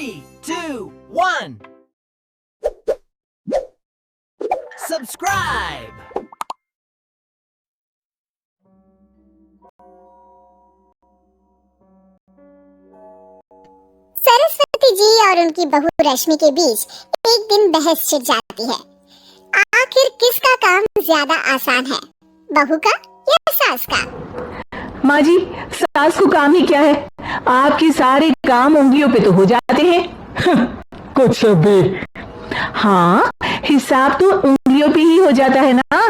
3, 2, 1. Subscribe. Saraswati ji और उनकी बहू रश्मि के बीच एक दिन बहस छिड़ जाती है। आखिर किसका काम ज्यादा आसान है, बहू का या सास का? माँ जी, सास को काम ही क्या है, आपके सारे काम उंगलियों पे तो हो जाते हैं। कुछ भी। हाँ, हिसाब तो उंगलियों पे ही हो जाता है ना।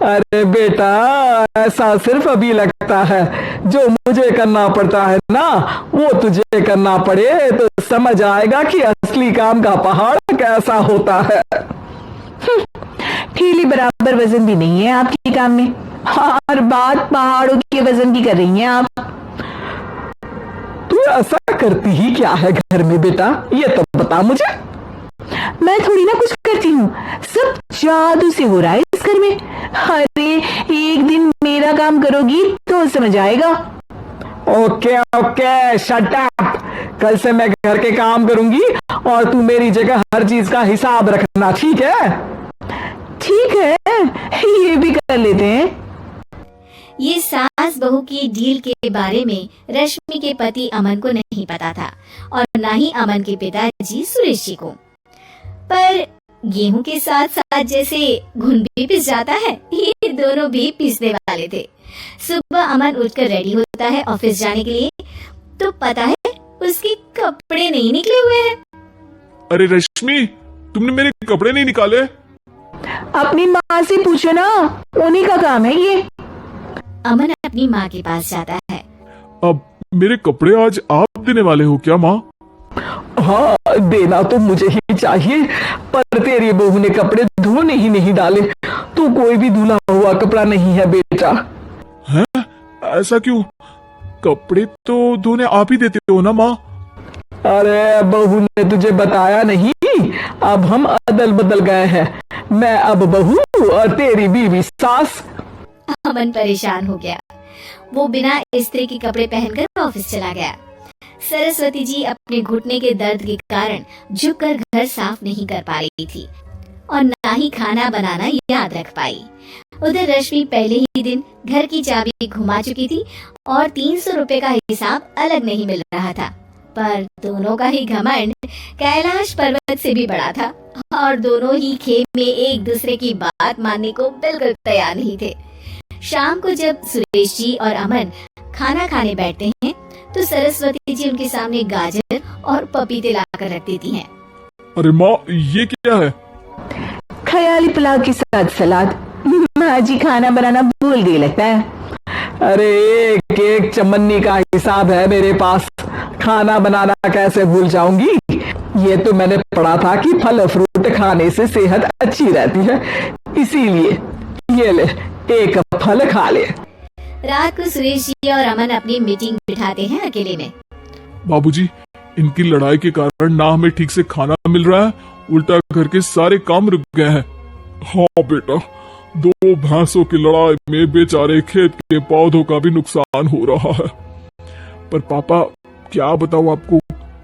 अरे बेटा, ऐसा सिर्फ अभी लगता है, जो मुझे करना पड़ता है ना वो तुझे करना पड़े तो समझ आएगा कि असली काम का पहाड़ कैसा होता है। ठेली बराबर वजन भी नहीं है आपके काम में, हर बात पहाड़ों के वजन की कर रही हैं आप। तू ऐसा करती ही क्या है घर में बेटा, ये तो बता मुझे। मैं थोड़ी ना कुछ करती हूँ, सब जादू से हो रहा है इस घर में। अरे एक दिन मेरा काम करोगी तो समझ आएगा। Okay okay, shut up. कल से मैं घर के काम करूंगी और तू मेरी जगह हर चीज का हिसाब रखना, ठीक है? ठीक है, ये भी कर लेते हैं। ये सास बहू की डील के बारे में रश्मि के पति अमन को नहीं पता था और न ही अमन के पिताजी सुरेश जी को। पर गेहूं के साथ साथ जैसे घुन भी पिस जाता है, ये दोनों भी पिसने वाले थे। सुबह अमन उठकर रेडी होता है ऑफिस जाने के लिए, तो पता है उसके कपड़े नहीं निकले हुए हैं। अरे रश्मि, तुमने मेरे कपड़े नहीं निकाले? अपनी माँ से पूछो ना, उन्हीं का काम है ये। अमन अपनी माँ के पास जाता है। अब मेरे कपड़े आज आप देने वाले हो क्या माँ? हाँ, देना तो मुझे ही चाहिए, पर तेरी बहू ने कपड़े धोने ही नहीं डाले, तो कोई भी धुला हुआ कपड़ा नहीं है बेटा। हैं? ऐसा क्यों? कपड़े तो धोने आप ही देते हो ना माँ? अरे बहू ने तुझे बताया नहीं, अब हम अदल बदल गए हैं, मैं अब बहू और तेरी बीवी सास। अमन परेशान हो गया, वो बिना इस्त्री के कपड़े पहनकर ऑफिस चला गया। सरस्वती जी अपने घुटने के दर्द के कारण झुककर घर साफ नहीं कर पा रही थी और ना ही खाना बनाना याद रख पाई। उधर रश्मि पहले ही दिन घर की चाबी घुमा चुकी थी और 300 रुपए का हिसाब अलग नहीं मिल रहा था। पर दोनों का ही घमंड कैलाश पर्वत से भी बड़ा था और दोनों ही खेम में एक दूसरे की बात मानने को बिल्कुल तैयार नहीं थे। शाम को जब सुरेश जी और अमन खाना खाने बैठते हैं तो सरस्वती जी उनके सामने गाजर और पपीते लाकर रख देती हैं। अरे माँ, ये क्या है? ख्याली पुलाव के साथ सलाद। माँ जी खाना बनाना भूल गई लगता है। अरे एक एक चमन्नी का हिसाब है मेरे पास, खाना बनाना कैसे भूल जाऊंगी। ये तो मैंने पढ़ा था कि फल फ्रूट खाने से सेहत अच्छी रहती है, इसीलिए ये ले, एक फल खा ले। रात को सुरेश जी और अमन अपनी मीटिंग बिठाते हैं अकेले में। बाबूजी, इनकी लड़ाई के कारण ना हमें ठीक से खाना मिल रहा है, उल्टा घर के सारे काम रुक गए हैं। हाँ बेटा, 2 भैंसों की लड़ाई में बेचारे खेत के पौधों का भी नुकसान हो रहा है। पर पापा, क्या बताऊं आपको,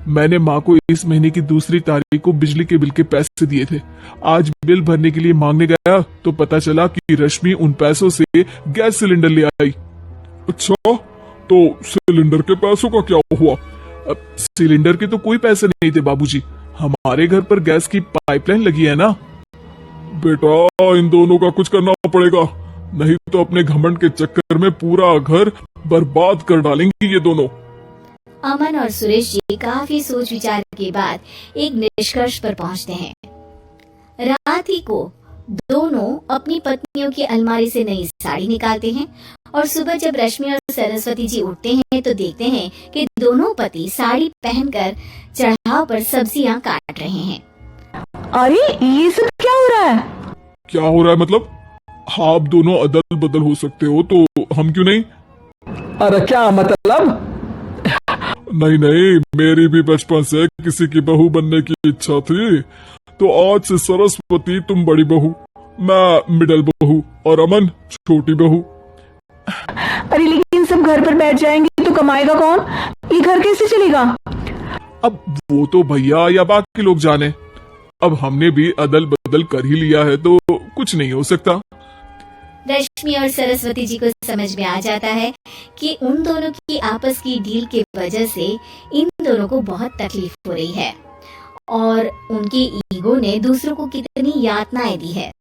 मैंने माँ को इस महीने की 2 तारीख को बिजली के बिल के पैसे दिए थे। आज बिल भरने के लिए मांगने गया तो पता चला कि रश्मि उन पैसों से गैस सिलेंडर ले आई। अच्छा, तो सिलेंडर के पैसों का क्या हुआ? अब सिलेंडर के तो कोई पैसे नहीं थे बाबूजी, हमारे घर पर गैस की पाइपलाइन लगी है ना। बेटा, इन दोनों का कुछ करना पड़ेगा, नहीं तो अपने घमंड के चक्कर में पूरा घर बर्बाद कर डालेंगी ये दोनों। अमन और सुरेश जी काफी सोच विचार के बाद एक निष्कर्ष पर पहुंचते हैं। रात ही को दोनों अपनी पत्नियों की अलमारी से नई साड़ी निकालते हैं और सुबह जब रश्मि और सरस्वती जी उठते हैं तो देखते हैं कि दोनों पति साड़ी पहनकर चढ़ाव पर सब्जियां काट रहे हैं। अरे ये सब क्या हो रहा है? क्या हो रहा है मतलब? आप दोनों अदल बदल हो सकते हो तो हम क्यों नहीं? अरे क्या मतलब? नहीं नहीं, मेरी भी बचपन से किसी की बहू बनने की इच्छा थी, तो आज से सरस्वती तुम बड़ी बहू, मैं मिडल बहू और अमन छोटी बहू। अरे लेकिन सब घर पर बैठ जाएंगे तो कमाएगा कौन? ये घर कैसे चलेगा? अब वो तो भैया या बाकी लोग जाने। अब हमने भी अदल बदल कर ही लिया है तो कुछ नहीं हो सकता। रश्मि और सरस्वती जी को समझ में आ जाता है कि उन दोनों की आपस की डील के वजह से इन दोनों को बहुत तकलीफ हो रही है और उनकी ईगो ने दूसरों को कितनी यातनाएं दी है।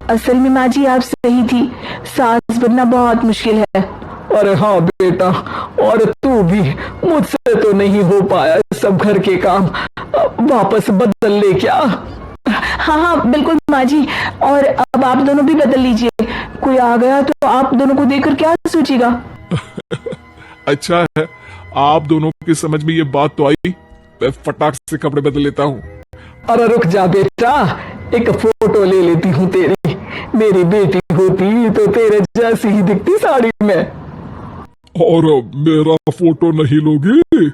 असल में माँ जी आप सही थी, सास बनना बहुत मुश्किल है। अरे हाँ बेटा, और तू भी, मुझसे तो नहीं हो पाया सब घर के काम, वापस बदल ले क्या? हाँ हाँ बिल्कुल माँ जी, और अब आप दोनों भी बदल लीजिए। कोई आ गया तो आप दोनों को देखकर क्या सोचेगा? अच्छा है, आप दोनों की समझ में ये बात तो आई। मैं फटाक से कपड़े बदल लेता हूँ। अरे रुक जा बेटा, एक फोटो ले लेती हूँ तेरी। मेरी बेटी होती तो तेरे जैसी ही दिखती साड़ी में। और मेरा फोटो नहीं लोगी?